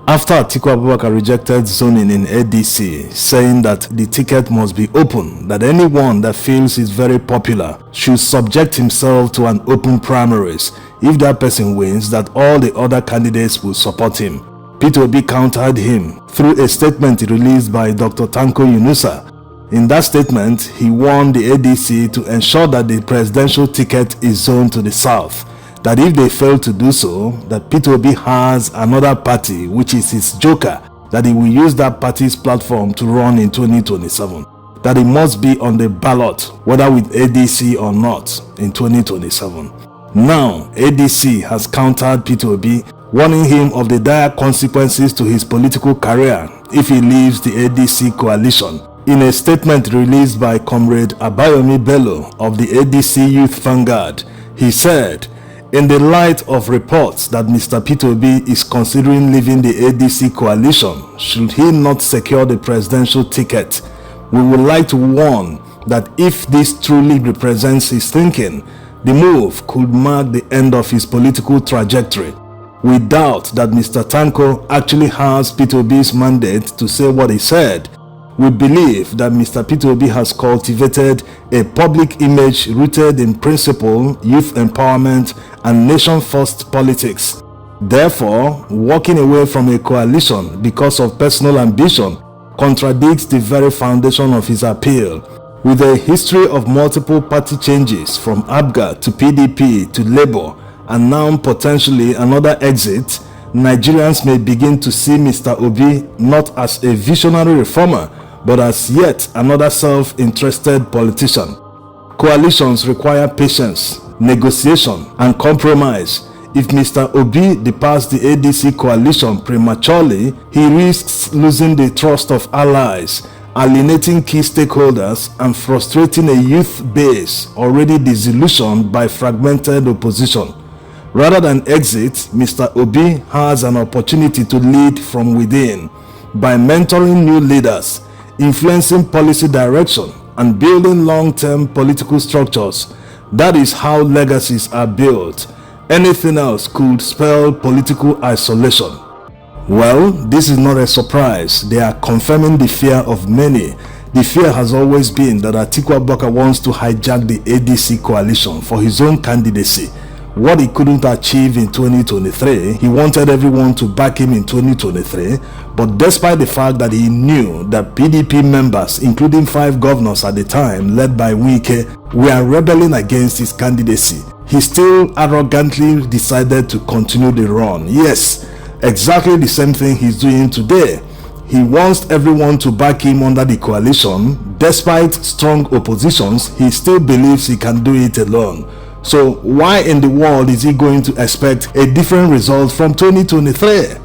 After Atiku Abubakar rejected zoning in ADC, saying that the ticket must be open, that anyone that feels is very popular should subject himself to an open primaries. If that person wins, that all the other candidates will support him. PTOB countered him through a statement released by Dr. Tanko Yunusa. In that statement, he warned the ADC to ensure that the presidential ticket is zoned to the south, that if they fail to do so, that PTOB has another party, which is his joker, that he will use that party's platform to run in 2027, that he must be on the ballot, whether with ADC or not, in 2027. Now, ADC has countered PTOB, warning him of the dire consequences to his political career if he leaves the ADC coalition. In a statement released by Comrade Abayomi Bello of the ADC Youth Vanguard, he said, "In the light of reports that Mr. PTOB is considering leaving the ADC coalition, should he not secure the presidential ticket, we would like to warn that if this truly represents his thinking, the move could mark the end of his political trajectory. We doubt that Mr. Tanko actually has PTOB's mandate to say what he said. We believe that Mr. PTOB has cultivated a public image rooted in principle, youth empowerment, and nation-first politics. Therefore, walking away from a coalition because of personal ambition contradicts the very foundation of his appeal. With a history of multiple party changes from ABGA to PDP to Labour, and now potentially another exit, Nigerians may begin to see Mr. Obi not as a visionary reformer, but as yet another self-interested politician. Coalitions require patience, negotiation, and compromise. If Mr. Obi departs the ADC coalition prematurely, he risks losing the trust of allies, alienating key stakeholders, and frustrating a youth base already disillusioned by fragmented opposition. Rather than exit, Mr. Obi has an opportunity to lead from within by mentoring new leaders, influencing policy direction, and building long-term political structures. That is how legacies are built. Anything else could spell political isolation. Well, this is not a surprise. They are confirming the fear of many. The fear has always been that Atiku Abubakar wants to hijack the ADC coalition for his own candidacy. What he couldn't achieve in 2023, he wanted everyone to back him in 2023, but despite the fact that he knew that PDP members, including 5 governors at the time, led by Wike, were rebelling against his candidacy, he still arrogantly decided to continue the run. Yes, exactly the same thing he's doing today. He wants everyone to back him under the coalition. Despite strong oppositions, he still believes he can do it alone. So why in the world is he going to expect a different result from 2023?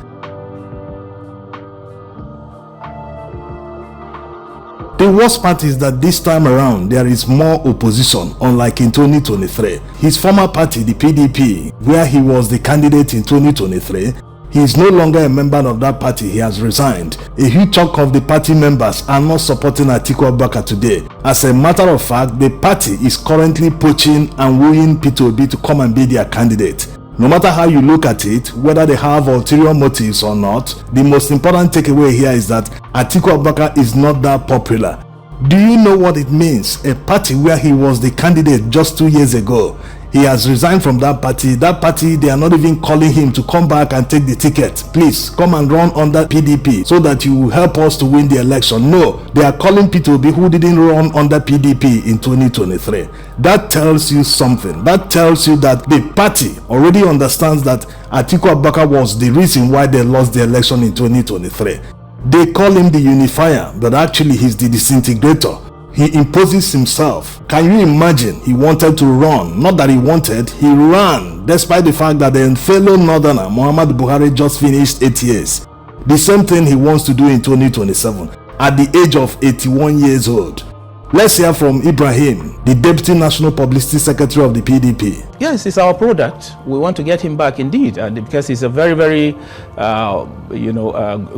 The worst part is that this time around there is more opposition, unlike in 2023. His former party, the PDP, where he was the candidate in 2023, he is no longer a member of that party. He has resigned. A huge chunk of the party members are not supporting Atiku Abubakar today. As a matter of fact, the party is currently poaching and wooing PTOB to come and be their candidate. No matter how you look at it, whether they have ulterior motives or not, the most important takeaway here is that Atiku Abubakar is not that popular. Do you know what it means? A party where he was the candidate just 2 years ago. He has resigned from that party. That party, they are not even calling him to come back and take the ticket. Please come and run under PDP so that you will help us to win the election. No, they are calling PTOB who didn't run under PDP in 2023. That tells you something. That tells you that the party already understands that Atiku Abubakar was the reason why they lost the election in 2023. They call him the unifier, but actually he's the disintegrator. He imposes himself. Can you imagine? He wanted to run. Not that he wanted, he ran, despite the fact that the fellow northerner, Muhammadu Buhari, just finished 8 years. The same thing he wants to do in 2027, at the age of 81 years old. Let's hear from Ibrahim, the Deputy National Publicity Secretary of the PDP. Yes, it's our product. We want to get him back indeed, because he's a very, very,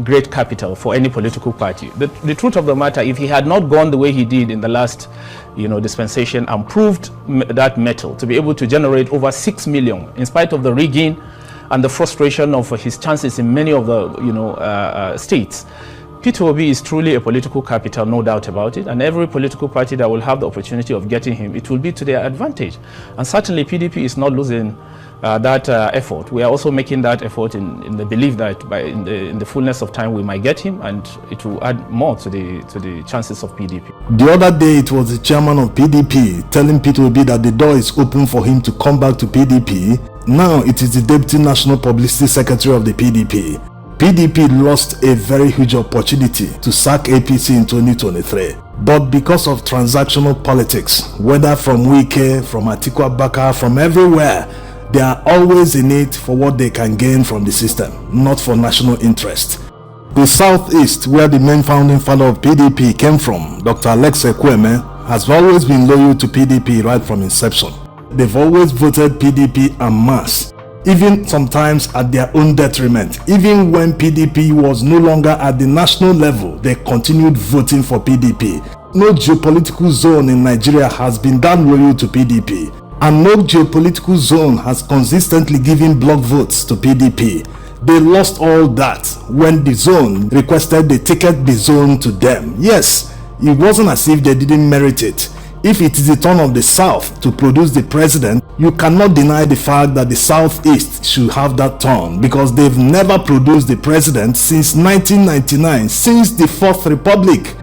great capital for any political party. The truth of the matter, if he had not gone the way he did in the last, dispensation and proved that metal to be able to generate over 6 million, in spite of the rigging and the frustration of his chances in many of the states. PTOB is truly a political capital, no doubt about it, and every political party that will have the opportunity of getting him, it will be to their advantage. And certainly PDP is not losing that effort. We are also making that effort in the belief that in the fullness of time we might get him, and it will add more to the chances of PDP. The other day it was the chairman of PDP telling PTOB that the door is open for him to come back to PDP. Now it is the Deputy National Publicity Secretary of the PDP. PDP lost a very huge opportunity to sack APC in 2023. But because of transactional politics, whether from Wike, from Atiku, from everywhere, they are always in it for what they can gain from the system, not for national interest. The Southeast, where the main founding father of PDP came from, Dr. Alex Ekweme, has always been loyal to PDP right from inception. They've always voted PDP en masse, even sometimes at their own detriment. Even when PDP was no longer at the national level, they continued voting for PDP. No geopolitical zone in Nigeria has been that loyal to PDP, and no geopolitical zone has consistently given block votes to PDP. They lost all that when the zone requested the ticket be zoned to them. Yes, it wasn't as if they didn't merit it. If it is the turn of the South to produce the president, you cannot deny the fact that the Southeast should have that turn, because they've never produced the president since 1999, since the Fourth Republic.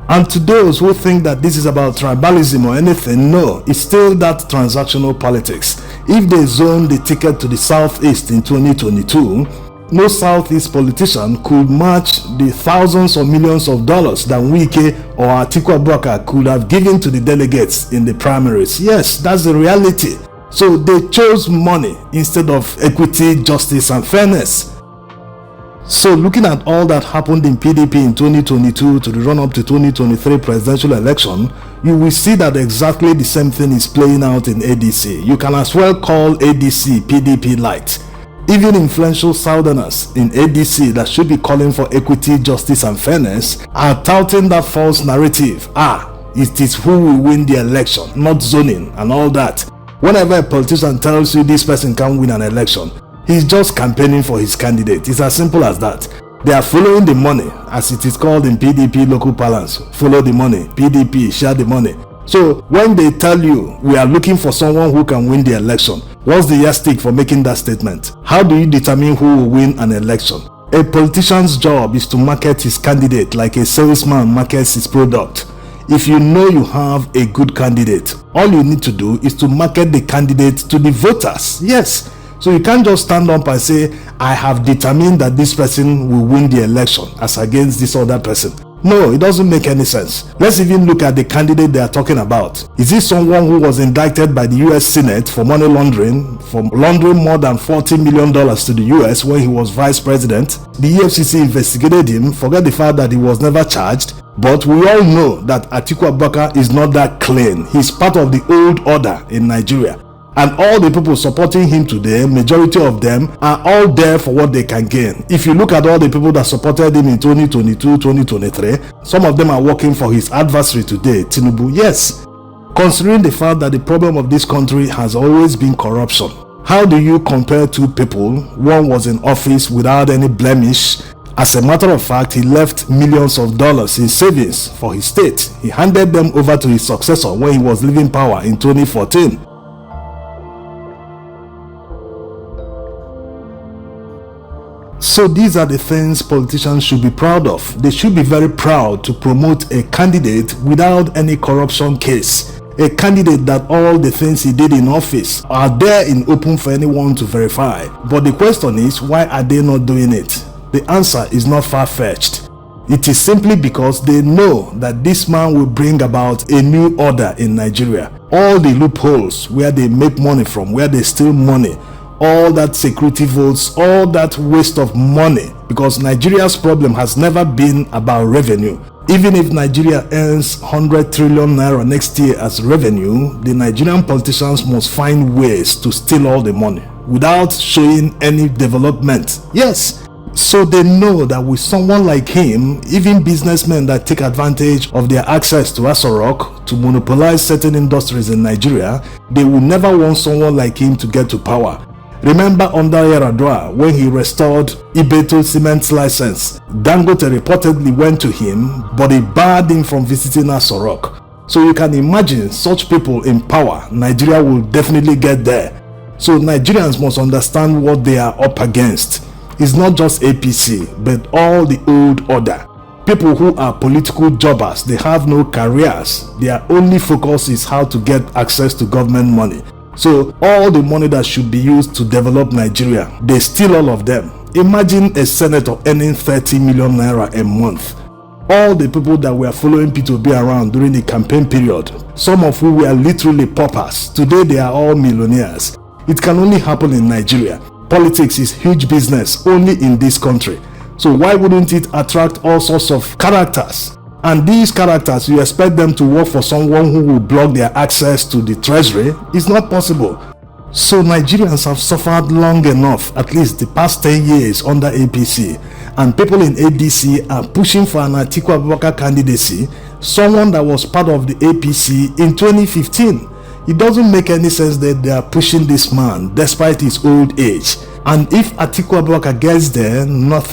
And to those who think that this is about tribalism or anything, no, it's still that transactional politics. If they zone the ticket to the Southeast in 2022, no Southeast politician could match the thousands or millions of dollars that Wike or Atiku could have given to the delegates in the primaries. Yes, that's the reality. So they chose money instead of equity, justice, and fairness. So looking at all that happened in PDP in 2022 to the run-up to 2023 presidential election, you will see that exactly the same thing is playing out in ADC. You can as well call ADC PDP light. Even influential Southerners in ADC that should be calling for equity, justice, and fairness are touting that false narrative. It is who will win the election, not zoning and all that. Whenever a politician tells you this person can't win an election, he's just campaigning for his candidate. It's as simple as that. They are following the money, as it is called in PDP local parlance. Follow the money. PDP, share the money. So when they tell you we are looking for someone who can win the election, what's the yardstick for making that statement? How do you determine who will win an election? A politician's job is to market his candidate like a salesman markets his product. If you know you have a good candidate, all you need to do is to market the candidate to the voters. Yes. So you can't just stand up and say, I have determined that this person will win the election as against this other person. No, it doesn't make any sense. Let's even look at the candidate they are talking about. Is this someone who was indicted by the US Senate for money laundering, for laundering more than $40 million to the US when he was vice president? The EFCC investigated him, forget the fact that he was never charged. But we all know that Atiku is not that clean. He's part of the old order in Nigeria. And all the people supporting him today, majority of them, are all there for what they can gain. If you look at all the people that supported him in 2022, 2023, some of them are working for his adversary today, Tinubu. Yes, considering the fact that the problem of this country has always been corruption. How do you compare two people? One was in office without any blemish. As a matter of fact, he left millions of dollars in savings for his state. He handed them over to his successor when he was leaving power in 2014. So these are the things politicians should be proud of. They should be very proud to promote a candidate without any corruption case. A candidate that all the things he did in office are there in open for anyone to verify. But the question is, why are they not doing it? The answer is not far-fetched. It is simply because they know that this man will bring about a new order in Nigeria. All the loopholes where they make money from, where they steal money, all that security votes, all that waste of money, because Nigeria's problem has never been about revenue. Even if Nigeria earns 100 trillion naira next year as revenue, the Nigerian politicians must find ways to steal all the money without showing any development. Yes. So they know that with someone like him, even businessmen that take advantage of their access to Asorok to monopolize certain industries in Nigeria, they will never want someone like him to get to power. Remember under Yaradua when he restored Ibeto Cement's license, Dangote reportedly went to him, but he barred him from visiting Aso Rock. So you can imagine such people in power, Nigeria will definitely get there. So Nigerians must understand what they are up against. It's not just APC, but all the old order. People who are political jobbers, they have no careers. Their only focus is how to get access to government money. So all the money that should be used to develop Nigeria, they steal all of them. Imagine a senator earning 30 million naira a month. All the people that were following PTOB around during the campaign period, some of who were literally paupers, today they are all millionaires. It can only happen in Nigeria. Politics is huge business only in this country. So why wouldn't it attract all sorts of characters? And these characters, you expect them to work for someone who will block their access to the treasury? It's not possible. So Nigerians have suffered long enough, at least the past 10 years under APC, and people in ADC are pushing for an Atiku Abubakar candidacy, someone that was part of the APC in 2015. It doesn't make any sense that they are pushing this man despite his old age. And if Atiku Abubakar gets there, nothing